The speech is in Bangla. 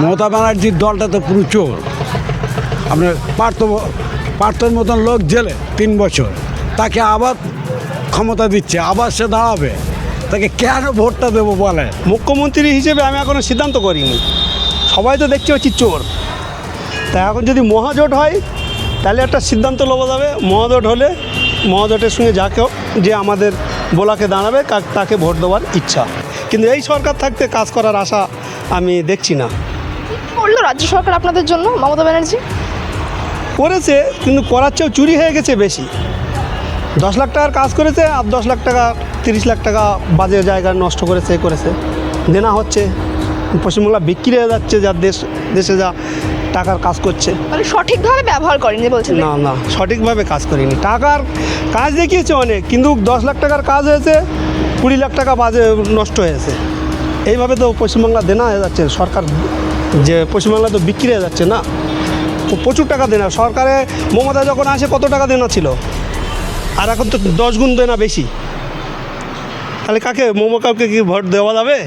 মমতা ব্যানার্জির দলটা তো পুরো চোর। আপনার পার্থর মতন লোক জেলে 3 বছর, তাকে আবার ক্ষমতা দিচ্ছে, আবার সে দাঁড়াবে, তাকে কেন ভোটটা দেবো বলে? মুখ্যমন্ত্রী হিসেবে আমি এখনও সিদ্ধান্ত করিনি, সবাই তো দেখতে পাচ্ছি চোর। তা এখন যদি মহাজোট হয় তাহলে একটা সিদ্ধান্ত নেওয়া যাবে। মহাজোট হলে মহাজোটের সঙ্গে যাকে যে আমাদের বোলাকে দাঁড়াবে তাকে ভোট দেওয়ার ইচ্ছা। কিন্তু এই সরকার থাকতে কাজ করার আশা আমি দেখছি না। করলো রাজ্য সরকার আপনাদের জন্য মমতা ব্যানার্জি? করেছে, কিন্তু করার চেয়েও চুরি হয়ে গেছে বেশি। 10 লাখ টাকার কাজ করেছে, আর 10 লাখ টাকা 30 লাখ টাকা বাজে জায়গায় নষ্ট করেছে দেনা হচ্ছে। পশ্চিমবাংলা বিক্রি হয়ে যাচ্ছে, যা দেশে যা টাকার কাজ করছে। মানে সঠিকভাবে ব্যবহার করেনি বলছেন? না, সঠিকভাবে কাজ করিনি। টাকার কাজ দেখিয়েছে অনেক, কিন্তু 10 লাখ টাকার কাজ হয়েছে, 20 লাখ টাকা বাজে নষ্ট হয়েছে। এইভাবে তো পশ্চিমবাংলা দেনা হয়ে যাচ্ছে। সরকার যে পশ্চিমবাংলা তো বিক্রি হয়ে যাচ্ছে না, প্রচুর টাকা দেনা। সরকারে মমতা যখন আসে কত টাকা দেনা ছিল, আর এখন তো 10 গুণ দেনা বেশি। তাহলে কাউকে কি ভোট দেওয়া যাবে?